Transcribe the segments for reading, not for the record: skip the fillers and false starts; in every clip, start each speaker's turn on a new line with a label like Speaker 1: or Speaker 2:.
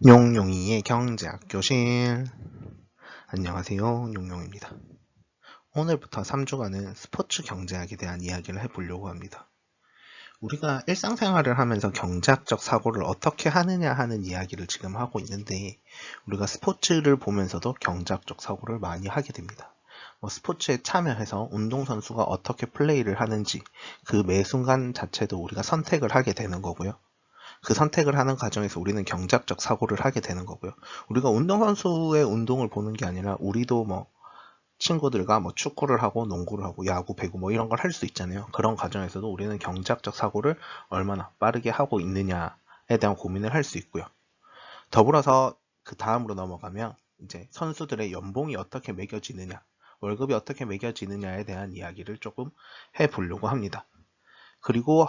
Speaker 1: 용용이의 경제학 교실. 안녕하세요, 용용입니다. 오늘부터 3주간은 스포츠 경제학에 대한 이야기를 해보려고 합니다. 우리가 일상생활을 하면서 경제학적 사고를 어떻게 하느냐 하는 이야기를 지금 하고 있는데, 우리가 스포츠를 보면서도 경제학적 사고를 많이 하게 됩니다. 스포츠에 참여해서 운동선수가 어떻게 플레이를 하는지 그 매 순간 자체도 우리가 선택을 하게 되는 거고요. 그 선택을 하는 과정에서 우리는 경제학적 사고를 하게 되는 거고요. 우리가 운동선수의 운동을 보는 게 아니라 우리도 친구들과 축구를 하고 농구를 하고 야구, 배구 이런 걸 할 수 있잖아요. 그런 과정에서도 우리는 경제학적 사고를 얼마나 빠르게 하고 있느냐에 대한 고민을 할 수 있고요. 더불어서 그 다음으로 넘어가면 이제 선수들의 연봉이 어떻게 매겨지느냐, 월급이 어떻게 매겨지느냐에 대한 이야기를 조금 해보려고 합니다. 그리고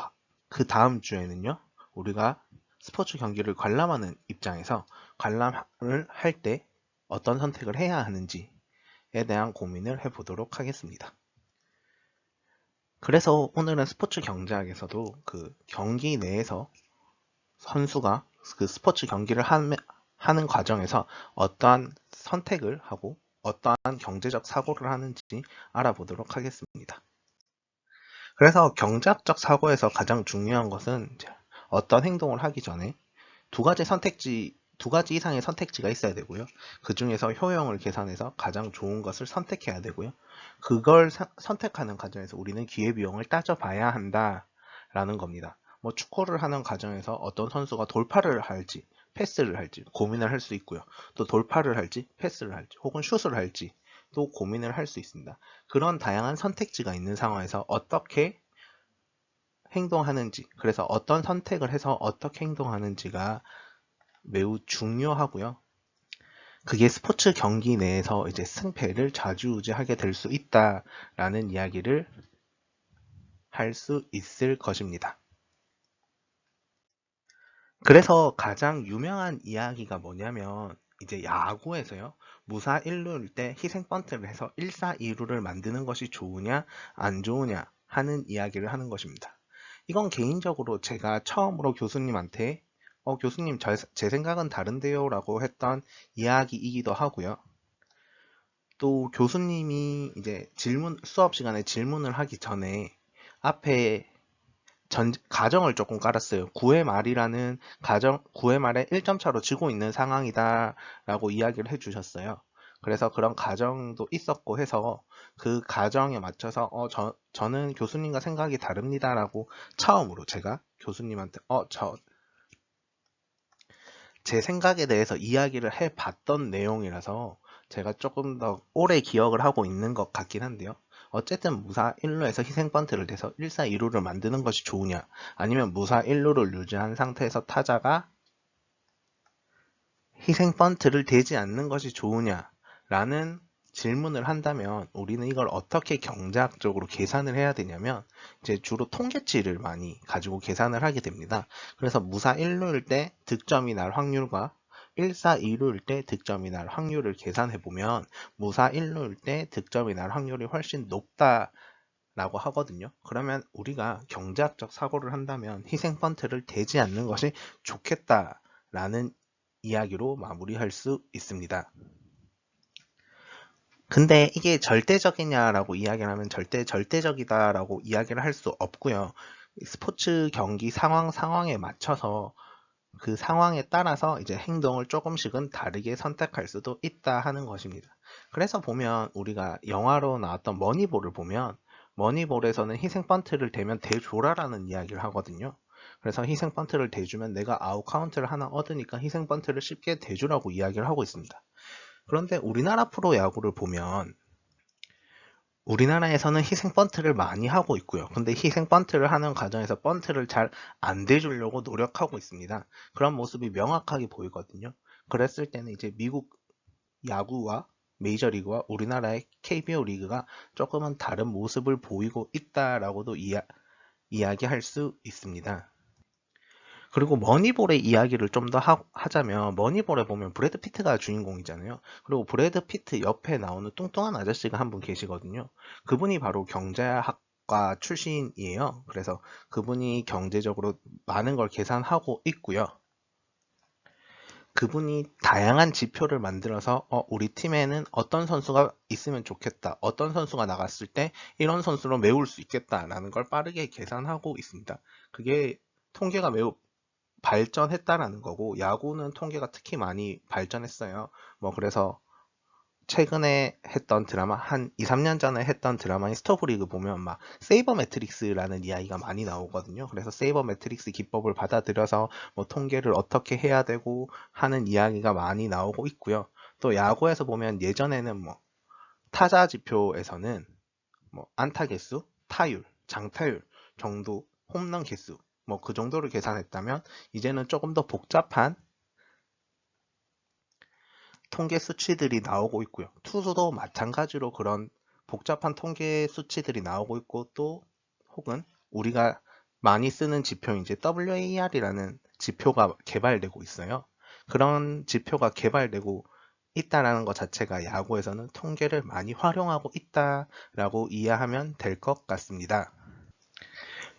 Speaker 1: 그 다음 주에는요, 우리가 스포츠 경기를 관람하는 입장에서 관람을 할 때 어떤 선택을 해야 하는지에 대한 고민을 해보도록 하겠습니다. 그래서 오늘은 스포츠 경제학에서도 그 경기 내에서 선수가 그 스포츠 경기를 하는 과정에서 어떠한 선택을 하고 어떠한 경제적 사고를 하는지 알아보도록 하겠습니다. 그래서 경제학적 사고에서 가장 중요한 것은 어떤 행동을 하기 전에 두 가지 이상의 선택지가 있어야 되고요. 그 중에서 효용을 계산해서 가장 좋은 것을 선택해야 되고요. 그걸 선택하는 과정에서 우리는 기회비용을 따져봐야 한다라는 겁니다. 축구를 하는 과정에서 어떤 선수가 돌파를 할지, 패스를 할지 고민을 할 수 있고요. 또 돌파를 할지, 패스를 할지, 혹은 슛을 할지 또 고민을 할 수 있습니다. 그런 다양한 선택지가 있는 상황에서 어떻게 행동하는지, 그래서 어떤 선택을 해서 어떻게 행동하는지가 매우 중요하고요. 그게 스포츠 경기 내에서 이제 승패를 좌지우지하게 될 수 있다라는 이야기를 할 수 있을 것입니다. 그래서 가장 유명한 이야기가 뭐냐면 이제 야구에서요. 무사 1루일 때 희생 번트를 해서 1사 2루를 만드는 것이 좋으냐 안 좋으냐 하는 이야기를 하는 것입니다. 이건 개인적으로 제가 처음으로 교수님한테 교수님 제 생각은 다른데요 라고 했던 이야기이기도 하고요. 또 교수님이 이제 수업 시간에 질문을 하기 전에 앞에 가정을 조금 깔았어요. 9회 말이라는 9회 말에 1점 차로 지고 있는 상황이다 라고 이야기를 해주셨어요. 그래서 그런 가정도 있었고 해서 그 가정에 맞춰서 저는 교수님과 생각이 다릅니다 라고 처음으로 제가 교수님한테 제 생각에 대해서 이야기를 해봤던 내용이라서 제가 조금 더 오래 기억을 하고 있는 것 같긴 한데요. 어쨌든 무사 1루에서 희생 번트를 대서 1사 2루를 만드는 것이 좋으냐, 아니면 무사 1루를 유지한 상태에서 타자가 희생 번트를 대지 않는 것이 좋으냐라는 질문을 한다면 우리는 이걸 어떻게 경제학적으로 계산을 해야 되냐면 이제 주로 통계치를 많이 가지고 계산을 하게 됩니다. 그래서 무사 1루일 때 득점이 날 확률과 1사 2루일 때 득점이 날 확률을 계산해 보면 무사 1루일 때 득점이 날 확률이 훨씬 높다라고 하거든요. 그러면 우리가 경제학적 사고를 한다면 희생 번트를 대지 않는 것이 좋겠다라는 이야기로 마무리할 수 있습니다. 근데 이게 절대적이냐라고 이야기를 하면 절대적이다라고 이야기를 할 수 없고요. 스포츠 경기 상황에 맞춰서 그 상황에 따라서 이제 행동을 조금씩은 다르게 선택할 수도 있다 하는 것입니다. 그래서 보면 우리가 영화로 나왔던 머니볼을 보면 머니볼에서는 희생 번트를 대면 대줘라라는 이야기를 하거든요. 그래서 희생 번트를 대주면 내가 아웃 카운트를 하나 얻으니까 희생 번트를 쉽게 대주라고 이야기를 하고 있습니다. 그런데 우리나라 프로야구를 보면 우리나라에서는 희생 번트를 많이 하고 있고요. 근데 희생 번트를 하는 과정에서 번트를 잘 안 대주려고 노력하고 있습니다. 그런 모습이 명확하게 보이거든요. 그랬을 때는 이제 미국 야구와 메이저리그와 우리나라의 KBO 리그가 조금은 다른 모습을 보이고 있다라고도 이야기할 수 있습니다. 그리고 머니볼의 이야기를 좀 더 하자면 머니볼에 보면 브래드 피트가 주인공이잖아요. 그리고 브래드 피트 옆에 나오는 뚱뚱한 아저씨가 한 분 계시거든요. 그분이 바로 경제학과 출신이에요. 그래서 그분이 경제적으로 많은 걸 계산하고 있고요. 그분이 다양한 지표를 만들어서 우리 팀에는 어떤 선수가 있으면 좋겠다, 어떤 선수가 나갔을 때 이런 선수로 메울 수 있겠다라는 걸 빠르게 계산하고 있습니다. 그게 통계가 매우 발전했다라는 거고, 야구는 통계가 특히 많이 발전했어요. 그래서 최근에 했던 드라마, 한 2, 3년 전에 했던 드라마인 스토브리그 보면 막 세이버 매트릭스라는 이야기가 많이 나오거든요. 그래서 세이버 매트릭스 기법을 받아들여서 통계를 어떻게 해야 되고 하는 이야기가 많이 나오고 있고요. 또 야구에서 보면 예전에는 타자 지표에서는 안타 개수, 타율, 장타율 정도, 홈런 개수 그 정도를 계산했다면, 이제는 조금 더 복잡한 통계 수치들이 나오고 있고요. 투수도 마찬가지로 그런 복잡한 통계 수치들이 나오고 있고, 또 혹은 우리가 많이 쓰는 지표인 이제 WAR이라는 지표가 개발되고 있어요. 그런 지표가 개발되고 있다라는 것 자체가 야구에서는 통계를 많이 활용하고 있다라고 이해하면 될 것 같습니다.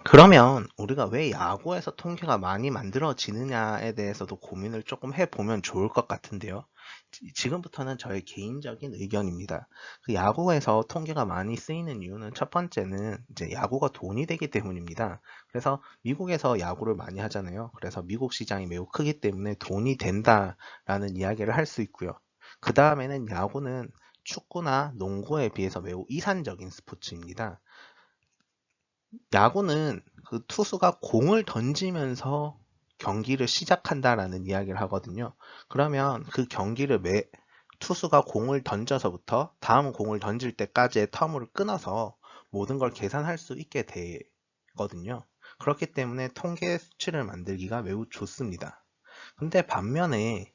Speaker 1: 그러면 우리가 왜 야구에서 통계가 많이 만들어지느냐에 대해서도 고민을 조금 해보면 좋을 것 같은데요. 지금부터는 저의 개인적인 의견입니다. 그 야구에서 통계가 많이 쓰이는 이유는, 첫 번째는 이제 야구가 돈이 되기 때문입니다. 그래서 미국에서 야구를 많이 하잖아요. 그래서 미국 시장이 매우 크기 때문에 돈이 된다라는 이야기를 할 수 있고요. 그 다음에는 야구는 축구나 농구에 비해서 매우 이산적인 스포츠입니다. 야구는 그 투수가 공을 던지면서 경기를 시작한다라는 이야기를 하거든요. 그러면 그 경기를 투수가 공을 던져서부터 다음 공을 던질 때까지의 텀을 끊어서 모든 걸 계산할 수 있게 되거든요. 그렇기 때문에 통계 수치를 만들기가 매우 좋습니다. 근데 반면에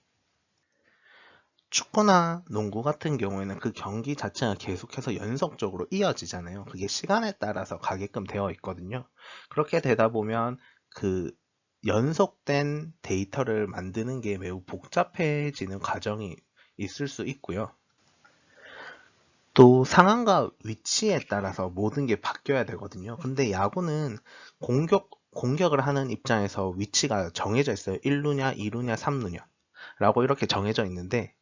Speaker 1: 축구나 농구 같은 경우에는 그 경기 자체가 계속해서 연속적으로 이어지잖아요. 그게 시간에 따라서 가게끔 되어 있거든요. 그렇게 되다 보면 그 연속된 데이터를 만드는 게 매우 복잡해지는 과정이 있을 수 있고요. 또 상황과 위치에 따라서 모든 게 바뀌어야 되거든요. 근데 야구는 공격을 하는 입장에서 위치가 정해져 있어요. 1루냐, 2루냐, 3루냐 라고 이렇게 정해져 있는데,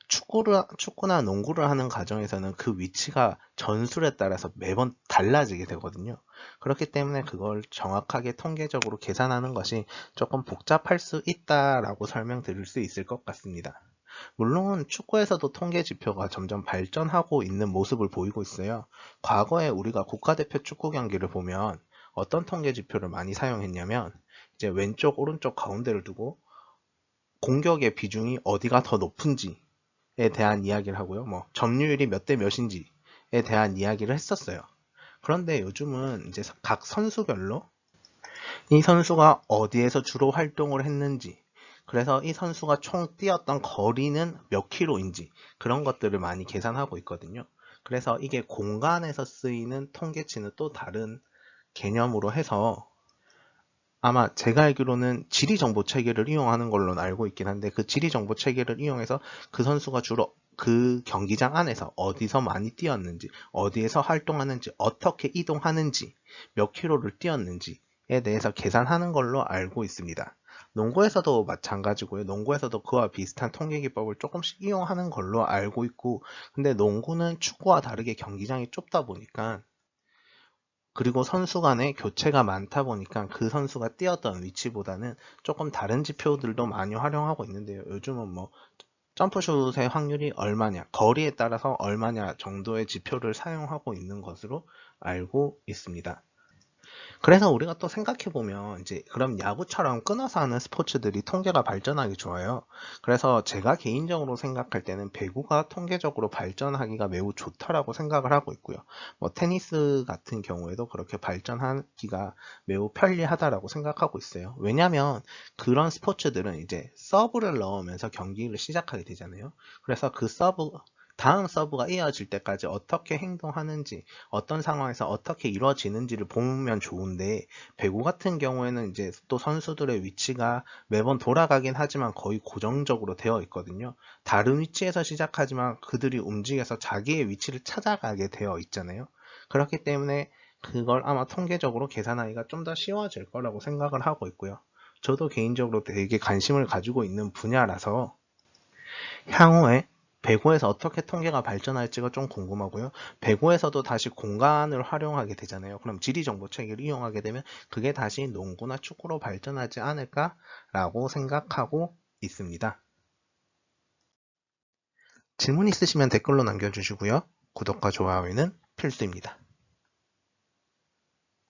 Speaker 1: 축구나 농구를 하는 과정에서는 그 위치가 전술에 따라서 매번 달라지게 되거든요. 그렇기 때문에 그걸 정확하게 통계적으로 계산하는 것이 조금 복잡할 수 있다라고 설명드릴 수 있을 것 같습니다. 물론 축구에서도 통계 지표가 점점 발전하고 있는 모습을 보이고 있어요. 과거에 우리가 국가대표 축구 경기를 보면 어떤 통계 지표를 많이 사용했냐면, 이제 왼쪽, 오른쪽 가운데를 두고 공격의 비중이 어디가 더 높은지 에 대한 이야기를 하고요. 점유율이 몇 대 몇인지에 대한 이야기를 했었어요. 그런데 요즘은 이제 각 선수별로 이 선수가 어디에서 주로 활동을 했는지, 그래서 이 선수가 총 뛰었던 거리는 몇 킬로인지, 그런 것들을 많이 계산하고 있거든요. 그래서 이게 공간에서 쓰이는 통계치는 또 다른 개념으로 해서, 아마 제가 알기로는 지리정보 체계를 이용하는 걸로 알고 있긴 한데, 그 지리정보 체계를 이용해서 그 선수가 주로 그 경기장 안에서 어디서 많이 뛰었는지, 어디에서 활동하는지, 어떻게 이동하는지, 몇 킬로를 뛰었는지에 대해서 계산하는 걸로 알고 있습니다. 농구에서도 마찬가지고요. 농구에서도 그와 비슷한 통계 기법을 조금씩 이용하는 걸로 알고 있고, 근데 농구는 축구와 다르게 경기장이 좁다 보니까, 그리고 선수 간의 교체가 많다 보니까 그 선수가 뛰었던 위치보다는 조금 다른 지표들도 많이 활용하고 있는데요. 요즘은 점프슛의 확률이 얼마냐, 거리에 따라서 얼마냐 정도의 지표를 사용하고 있는 것으로 알고 있습니다. 그래서 우리가 또 생각해보면, 이제 그럼 야구처럼 끊어서 하는 스포츠들이 통계가 발전하기 좋아요. 그래서 제가 개인적으로 생각할 때는 배구가 통계적으로 발전하기가 매우 좋다라고 생각을 하고 있고요. 테니스 같은 경우에도 그렇게 발전하기가 매우 편리하다라고 생각하고 있어요. 왜냐하면 그런 스포츠들은 이제 서브를 넣으면서 경기를 시작하게 되잖아요. 그래서 그 다음 서브가 이어질 때까지 어떻게 행동하는지, 어떤 상황에서 어떻게 이루어지는지를 보면 좋은데, 배구 같은 경우에는 이제 또 선수들의 위치가 매번 돌아가긴 하지만 거의 고정적으로 되어 있거든요. 다른 위치에서 시작하지만 그들이 움직여서 자기의 위치를 찾아가게 되어 있잖아요. 그렇기 때문에 그걸 아마 통계적으로 계산하기가 좀 더 쉬워질 거라고 생각을 하고 있고요. 저도 개인적으로 되게 관심을 가지고 있는 분야라서 향후에 배구에서 어떻게 통계가 발전할지가 좀 궁금하고요. 배구에서도 다시 공간을 활용하게 되잖아요. 그럼 지리정보체계를 이용하게 되면 그게 다시 농구나 축구로 발전하지 않을까라고 생각하고 있습니다. 질문 있으시면 댓글로 남겨주시고요. 구독과 좋아요는 필수입니다.